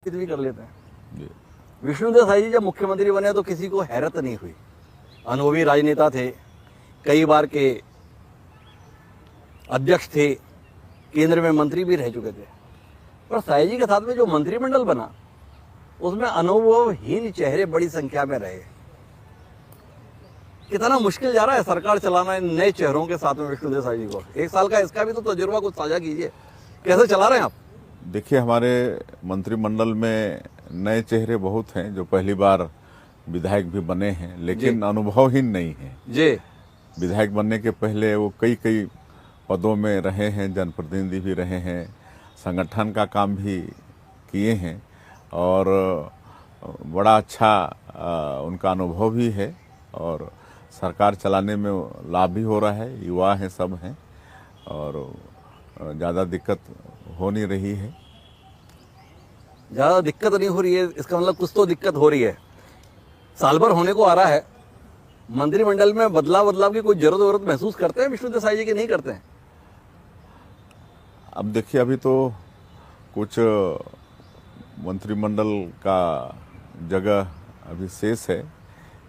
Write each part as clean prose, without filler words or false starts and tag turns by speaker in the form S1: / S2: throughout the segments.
S1: बातचीत भी कर लेते हैं। विष्णुदेव साई जी जब मुख्यमंत्री बने तो किसी को हैरत नहीं हुई। अनुभवी राजनेता थे, कई बार के अध्यक्ष थे, केंद्र में मंत्री भी रह चुके थे। पर साई जी के साथ में जो मंत्रिमंडल बना उसमें अनुभवहीन चेहरे बड़ी संख्या में रहे। कितना मुश्किल जा रहा है सरकार चलाना इन नए चेहरों के साथ में विष्णुदेव साई जी को। एक साल का इसका भी तो तजुर्बा कुछ साझा कीजिए, कैसे चला रहे हैं आप?
S2: देखिए, हमारे मंत्रिमंडल में नए चेहरे बहुत हैं जो पहली बार विधायक भी बने हैं, लेकिन अनुभवहीन नहीं है
S1: जी।
S2: विधायक बनने के पहले वो कई पदों में रहे हैं, जनप्रतिनिधि भी रहे हैं, संगठन का काम भी किए हैं और बड़ा अच्छा उनका अनुभव भी है और सरकार चलाने में लाभ भी हो रहा है। युवा हैं, सब हैं और ज़्यादा दिक्कत हो नहीं रही है।
S1: ज़्यादा दिक्कत नहीं हो रही है, इसका मतलब कुछ तो दिक्कत हो रही है। साल भर होने को आ रहा है, मंत्रिमंडल में बदलाव की कोई जरूरत महसूस करते हैं विष्णुदेव साई जी की, नहीं करते हैं?
S2: अब देखिए, अभी तो कुछ मंत्रिमंडल का जगह अभी शेष है।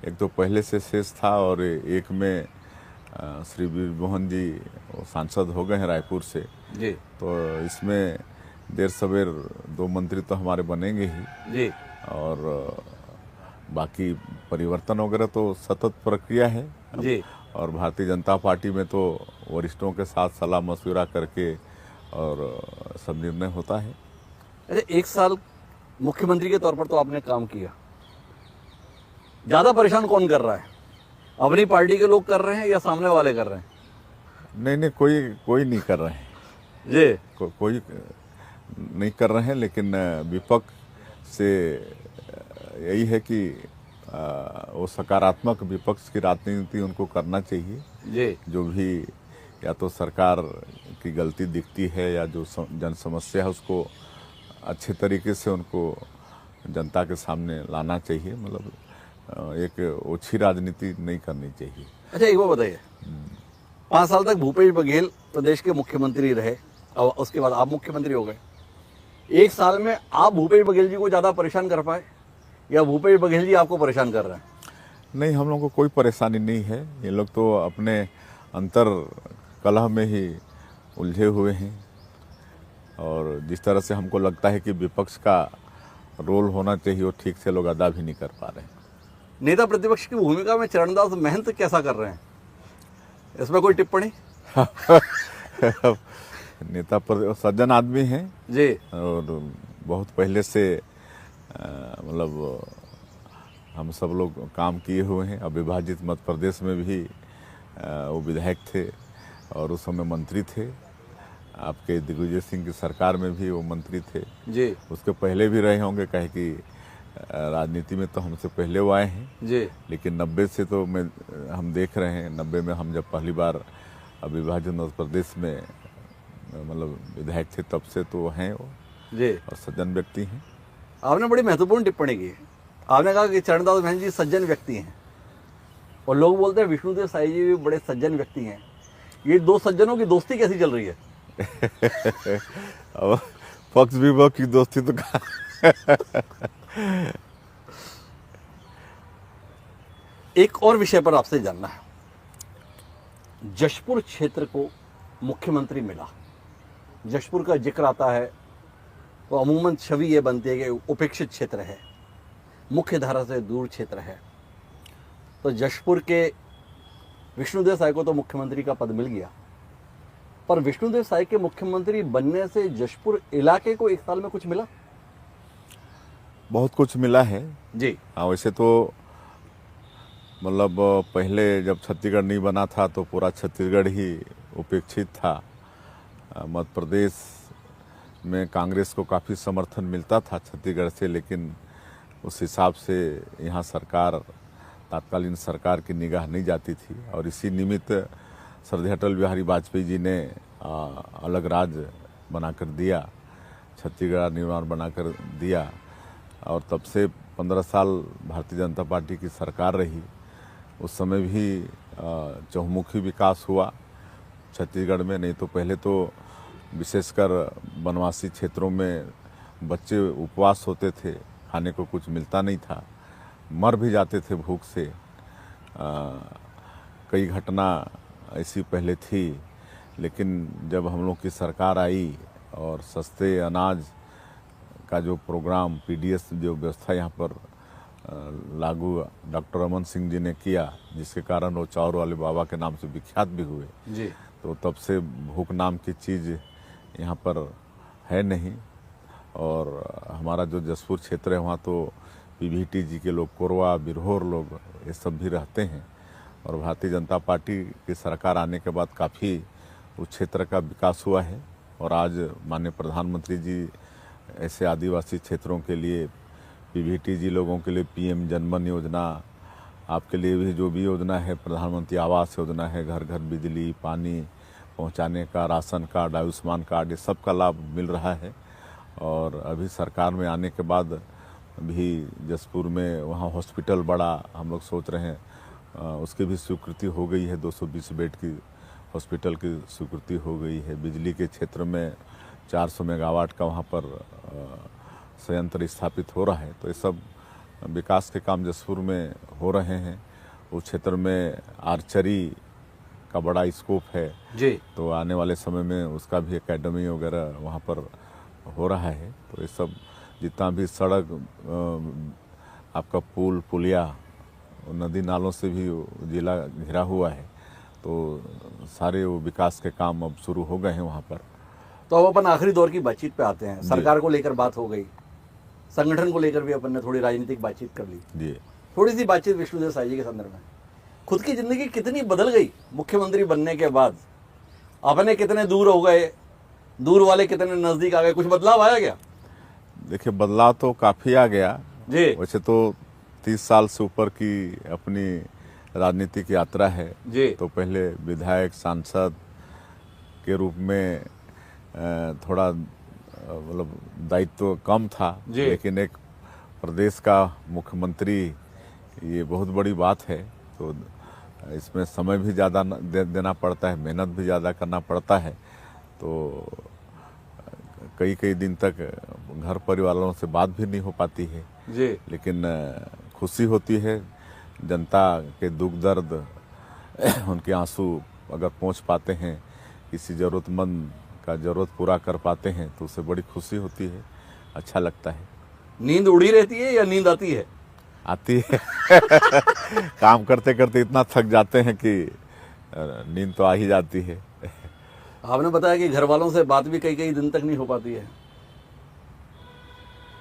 S2: एक तो पहले से शेष था और एक में श्री वीर मोहन जी सांसद हो गए हैं रायपुर से
S1: जी।
S2: तो इसमें देर सवेर 2 मंत्री तो हमारे बनेंगे ही
S1: जी।
S2: और बाकी परिवर्तन वगैरह तो सतत प्रक्रिया है
S1: जी।
S2: और भारतीय जनता पार्टी में तो वरिष्ठों के साथ सलाह मशविरा करके और सब निर्णय होता है।
S1: अच्छा, 1 साल मुख्यमंत्री के तौर पर तो आपने काम किया, ज्यादा परेशान कौन कर रहा है? अपनी पार्टी के लोग कर रहे हैं या सामने वाले कर रहे हैं?
S2: नहीं, कोई नहीं कर रहे हैं
S1: जी।
S2: कोई नहीं कर रहे हैं, लेकिन विपक्ष से यही है कि वो सकारात्मक विपक्ष की राजनीति उनको करना चाहिए
S1: जी।
S2: जो भी या तो सरकार की गलती दिखती है या जो जन समस्या है उसको अच्छे तरीके से उनको जनता के सामने लाना चाहिए। मतलब एक ओछी राजनीति नहीं करनी चाहिए।
S1: अच्छा, एक बात बताइए, 5 साल तक भूपेश बघेल प्रदेश के मुख्यमंत्री रहे और उसके बाद आप मुख्यमंत्री हो गए। 1 साल में आप भूपेश बघेल जी को ज्यादा परेशान कर पाए या भूपेश बघेल जी आपको परेशान कर रहे हैं?
S2: नहीं, हम लोगों को कोई परेशानी नहीं है। ये लोग तो अपने अंतर कलह में ही उलझे हुए हैं और जिस तरह से हमको लगता है कि विपक्ष का रोल होना चाहिए वो ठीक से लोग अदा भी नहीं कर पा रहे हैं।
S1: नेता प्रतिपक्ष की भूमिका में चरणदास महंत कैसा कर रहे हैं, इसमें कोई टिप्पणी?
S2: नेता पर सज्जन आदमी हैं
S1: जी
S2: और बहुत पहले से मतलब हम सब लोग काम किए हुए हैं। अविभाजित मध्य प्रदेश में भी वो विधायक थे और उस समय मंत्री थे। आपके दिग्विजय सिंह की सरकार में भी वो मंत्री थे
S1: जी।
S2: उसके पहले भी रहे होंगे, कहे कि राजनीति में तो हमसे पहले वो आए हैं
S1: जी।
S2: लेकिन 90 से तो हम देख रहे हैं। 90 में हम जब पहली बार अविभाजित मध्य प्रदेश में मतलब विधायक थे तब से तो हैं वो
S1: जी
S2: और सज्जन व्यक्ति हैं।
S1: आपने बड़ी महत्वपूर्ण टिप्पणी की। आपने कहा कि चरणदास महंत जी सज्जन व्यक्ति हैं और लोग बोलते हैं विष्णुदेव साई जी भी बड़े सज्जन व्यक्ति हैं। ये 2 सज्जनों की दोस्ती कैसी चल रही है?
S2: अब पक्ष विपक्ष की दोस्ती तो
S1: एक और विषय पर आपसे जानना है। जशपुर क्षेत्र को मुख्यमंत्री मिला, जशपुर का जिक्र आता है तो अमूमन छवि ये बनती है कि उपेक्षित क्षेत्र है, मुख्य धारा से दूर क्षेत्र है। तो जशपुर के विष्णुदेव साई को तो मुख्यमंत्री का पद मिल गया, पर विष्णुदेव साई के मुख्यमंत्री बनने से जशपुर इलाके को 1 साल में कुछ मिला?
S2: बहुत कुछ मिला है
S1: जी।
S2: हाँ, वैसे तो मतलब पहले जब छत्तीसगढ़ नहीं बना था तो पूरा छत्तीसगढ़ ही उपेक्षित था। मध्य प्रदेश में कांग्रेस को काफ़ी समर्थन मिलता था छत्तीसगढ़ से, लेकिन उस हिसाब से यहाँ सरकार तत्कालीन सरकार की निगाह नहीं जाती थी और इसी निमित्त श्रद्धेय अटल बिहारी वाजपेयी जी ने अलग राज्य बनाकर दिया, छत्तीसगढ़ निर्माण बनाकर दिया और तब से 15 साल भारतीय जनता पार्टी की सरकार रही। उस समय भी चहुमुखी विकास हुआ छत्तीसगढ़ में। नहीं तो पहले तो विशेषकर वनवासी क्षेत्रों में बच्चे उपवास होते थे, खाने को कुछ मिलता नहीं था, मर भी जाते थे भूख से। कई घटना ऐसी पहले थी, लेकिन जब हम लोग की सरकार आई और सस्ते अनाज का जो प्रोग्राम पीडीएस जो व्यवस्था यहाँ पर लागू डॉक्टर रमन सिंह जी ने किया, जिसके कारण वो चाउर वाले बाबा के नाम से विख्यात भी हुए
S1: जी।
S2: तो तब से भूख नाम की चीज़ यहाँ पर है नहीं। और हमारा जो जसपुर क्षेत्र है वहाँ तो पीवीटी जी के लोग, कोरवा बिरहोर लोग, ये सब भी रहते हैं। और भारतीय जनता पार्टी की सरकार आने के बाद काफ़ी उस क्षेत्र का विकास हुआ है। और आज माननीय प्रधानमंत्री जी ऐसे आदिवासी क्षेत्रों के लिए, पीवीटी जी लोगों के लिए पीएम जनमन योजना, आपके लिए भी जो भी योजना है, प्रधानमंत्री आवास योजना है, घर घर बिजली पानी पहुंचाने का, राशन कार्ड, आयुष्मान कार्ड, ये सब का लाभ मिल रहा है। और अभी सरकार में आने के बाद भी जसपुर में वहाँ हॉस्पिटल बड़ा हम लोग सोच रहे हैं, उसकी भी स्वीकृति हो गई है। 220 बेड की हॉस्पिटल की स्वीकृति हो गई है। बिजली के क्षेत्र में 400 मेगावाट का वहाँ पर संयंत्र स्थापित हो रहा है। तो ये सब विकास के काम जसपुर में हो रहे हैं। उस क्षेत्र में आर्चरी का बड़ा स्कोप है
S1: जी।
S2: तो आने वाले समय में उसका भी एकेडमी वगैरह वहाँ पर हो रहा है। तो ये सब जितना भी सड़क, आपका पुल पुलिया, नदी नालों से भी जिला घिरा हुआ है, तो सारे वो विकास के काम अब शुरू हो गए हैं वहाँ पर।
S1: तो अब अपन आखिरी दौर की बातचीत पे आते हैं। सरकार को लेकर बात हो गई, संगठन को लेकर भी अपन ने थोड़ी राजनीतिक बातचीत कर ली।
S2: जी।
S1: थोड़ी सी बातचीत विष्णुदेव साई जी के संदर्भ में, खुद की जिंदगी कितनी बदल गई मुख्यमंत्री बनने के बाद? अपने कितने दूर हो गए, दूर वाले कितने नजदीक आ गए, कुछ बदलाव आया क्या?
S2: देखिए, बदलाव तो काफ़ी आ गया
S1: जी।
S2: वैसे तो 30 साल से ऊपर की अपनी राजनीतिक यात्रा है
S1: जी।
S2: तो पहले विधायक सांसद के रूप में थोड़ा मतलब दायित्व कम था, लेकिन एक प्रदेश का मुख्यमंत्री ये बहुत बड़ी बात है। तो इसमें समय भी ज़्यादा देना पड़ता है, मेहनत भी ज़्यादा करना पड़ता है। तो कई कई दिन तक घर परिवार वालों से बात भी नहीं हो पाती है
S1: जी।
S2: लेकिन खुशी होती है, जनता के दुख दर्द उनके आंसू अगर पहुंच पाते हैं, किसी ज़रूरतमंद का ज़रूरत पूरा कर पाते हैं तो उससे बड़ी खुशी होती है, अच्छा लगता है।
S1: नींद उड़ी रहती है या नींद आती है?
S2: आती है काम करते करते इतना थक जाते हैं कि नींद तो आ ही जाती है।
S1: आपने बताया कि घर वालों से बात भी कई कई दिन तक नहीं हो पाती है,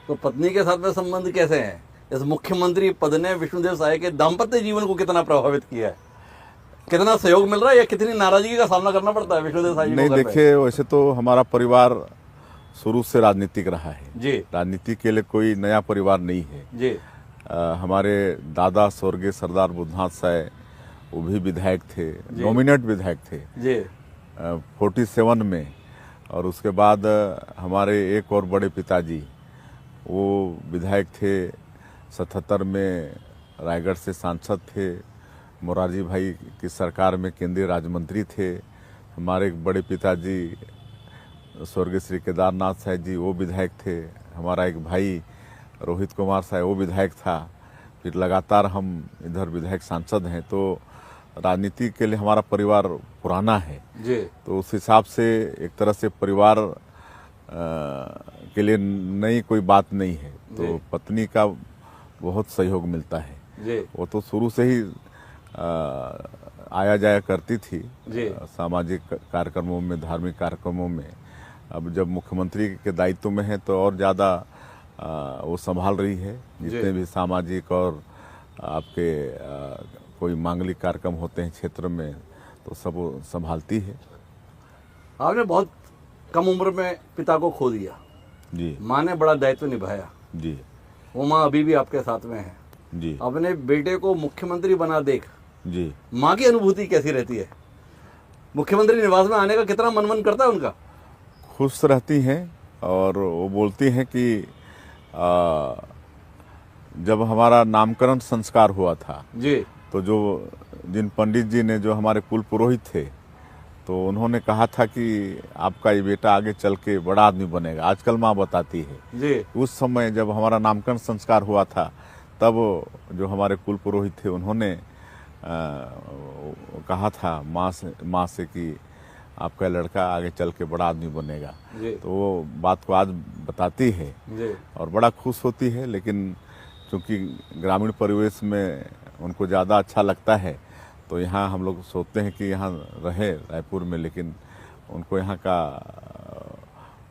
S1: तो पत्नी के साथ में संबंध कैसे हैं? इस मुख्यमंत्री पद ने विष्णुदेव साय के दाम्पत्य जीवन को कितना प्रभावित किया है? कितना सहयोग मिल रहा है या कितनी नाराजगी का सामना करना पड़ता है विष्णुदेव साय जी को?
S2: नहीं, देखिए, वैसे तो हमारा परिवार शुरू से राजनीतिक रहा है
S1: जी।
S2: राजनीति के लिए कोई नया परिवार नहीं है
S1: जी।
S2: हमारे दादा स्वर्गीय सरदार बुद्धनाथ साय, वो भी विधायक थे, नॉमिनेट विधायक थे
S1: जी।
S2: 47 में। और उसके बाद हमारे एक और बड़े पिताजी, वो विधायक थे 77 में, रायगढ़ से सांसद थे, मोरारजी भाई की सरकार में केंद्रीय राज्य मंत्री थे। हमारे एक बड़े पिताजी स्वर्गीय श्री केदारनाथ साय जी, वो विधायक थे। हमारा एक भाई रोहित कुमार साय, वो विधायक था। फिर लगातार हम इधर विधायक सांसद हैं, तो राजनीति के लिए हमारा परिवार पुराना है
S1: जी।
S2: तो उस हिसाब से एक तरह से परिवार के लिए नई कोई बात नहीं है। तो पत्नी का बहुत सहयोग मिलता है
S1: जी।
S2: वो तो शुरू से ही आया जाया करती थी सामाजिक कार्यक्रमों में, धार्मिक कार्यक्रमों में। अब जब मुख्यमंत्री के दायित्व में है तो और ज़्यादा वो संभाल रही है। जितने भी सामाजिक और आपके कोई मांगलिक कार्यक्रम होते हैं क्षेत्र में तो सब वो संभालती है।
S1: आपने बहुत कम उम्र में पिता को खो दिया
S2: जी।
S1: माँ ने बड़ा दायित्व निभाया
S2: जी।
S1: वो माँ अभी भी आपके साथ में है
S2: जी।
S1: अपने बेटे को मुख्यमंत्री बना देख
S2: जी।
S1: माँ की अनुभूति कैसी रहती है? मुख्यमंत्री निवास में आने का कितना मन करता है उनका?
S2: खुश रहती हैं और वो बोलती हैं कि जब हमारा नामकरण संस्कार हुआ था
S1: जी
S2: तो जिन पंडित जी ने जो हमारे कुल पुरोहित थे तो उन्होंने कहा था कि आपका ये बेटा आगे चल के बड़ा आदमी बनेगा। आजकल माँ बताती है
S1: जी
S2: उस समय जब हमारा नामकरण संस्कार हुआ था तब जो हमारे कुल पुरोहित थे उन्होंने कहा था माँ से कि आपका लड़का आगे चल के बड़ा आदमी बनेगा।
S1: जी
S2: तो वो बात को आज बताती है
S1: जी
S2: और बड़ा खुश होती है, लेकिन क्योंकि ग्रामीण परिवेश में उनको ज़्यादा अच्छा लगता है तो यहाँ हम लोग सोचते हैं कि यहाँ रहे रायपुर में, लेकिन उनको यहाँ का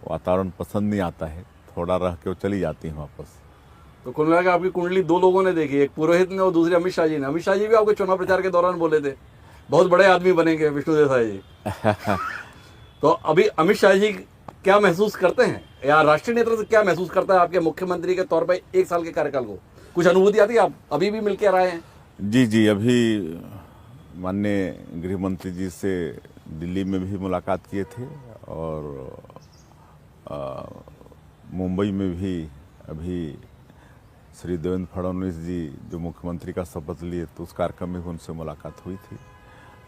S2: वातावरण पसंद नहीं आता है, थोड़ा रह के वो चली जाती हैं वापस।
S1: तो कुल मिला के आपकी कुंडली दो लोगों ने देखी, एक पुरोहित ने और दूसरे अमित शाह जी ने। अमित शाह जी भी आपके चुनाव प्रचार के दौरान बोले थे बहुत बड़े आदमी बनेंगे विष्णु देसाई जी। तो अभी अमित शाह जी क्या महसूस करते हैं या राष्ट्रीय नेतृत्व से क्या महसूस करता है आपके मुख्यमंत्री के तौर पर 1 साल के कार्यकाल को? कुछ अनुभूति आती है? आप अभी भी मिलकर आए हैं?
S2: जी अभी माननीय गृह मंत्री जी से दिल्ली में भी मुलाकात किए थे और मुंबई में भी अभी श्री देवेंद्र फडणवीस जी जो मुख्यमंत्री का शपथ लिए तो उस कार्यक्रम में भी उनसे मुलाकात हुई थी।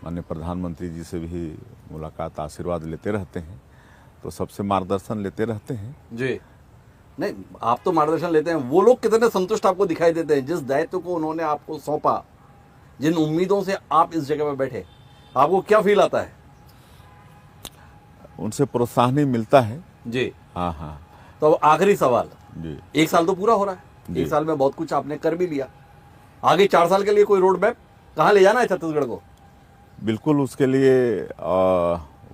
S2: माननीय प्रधानमंत्री जी से भी मुलाकात, आशीर्वाद लेते रहते हैं, तो सबसे मार्गदर्शन लेते रहते हैं।
S1: जी नहीं, आप तो मार्गदर्शन लेते हैं, वो लोग कितने संतुष्ट आपको दिखाई देते हैं जिस दायित्व को उन्होंने आपको सौंपा, जिन उम्मीदों से आप इस जगह पर बैठे, आपको क्या फील आता है?
S2: उनसे प्रोत्साहन ही मिलता है।
S1: जी
S2: हाँ
S1: तो अब आखिरी सवाल
S2: जी।
S1: 1 साल तो पूरा हो रहा है,
S2: जी।
S1: 1 साल में बहुत कुछ आपने कर भी लिया, आगे 4 साल के लिए कोई रोड मैप कहाँ ले जाना है छत्तीसगढ़ को?
S2: बिल्कुल, उसके लिए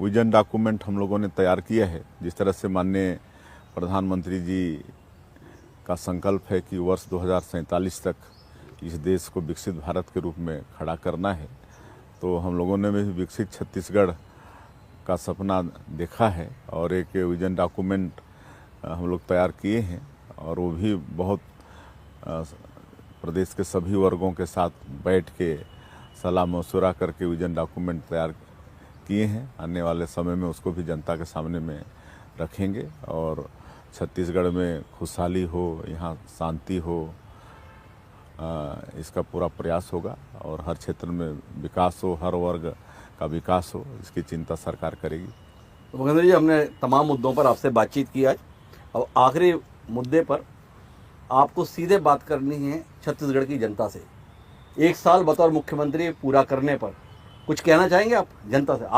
S2: विजन डॉक्यूमेंट हम लोगों ने तैयार किया है। जिस तरह से माननीय प्रधानमंत्री जी का संकल्प है कि वर्ष 2047 तक इस देश को विकसित भारत के रूप में खड़ा करना है, तो हम लोगों ने भी विकसित छत्तीसगढ़ का सपना देखा है और एक विजन डॉक्यूमेंट हम लोग तैयार किए हैं और वो भी बहुत प्रदेश के सभी वर्गों के साथ बैठ के सलाह मशवरा करके विजन डॉक्यूमेंट तैयार किए हैं। आने वाले समय में उसको भी जनता के सामने में रखेंगे और छत्तीसगढ़ में खुशहाली हो, यहाँ शांति हो, इसका पूरा प्रयास होगा और हर क्षेत्र में विकास हो, हर वर्ग का विकास हो, इसकी चिंता सरकार करेगी।
S1: तो मुख्यमंत्री जी, हमने तमाम मुद्दों पर आपसे बातचीत की आज। अब आखिरी मुद्दे पर आपको सीधे बात करनी है छत्तीसगढ़ की जनता से। 1 साल बतौर मुख्यमंत्री पूरा करने पर कुछ कहना चाहेंगे आप जनता से?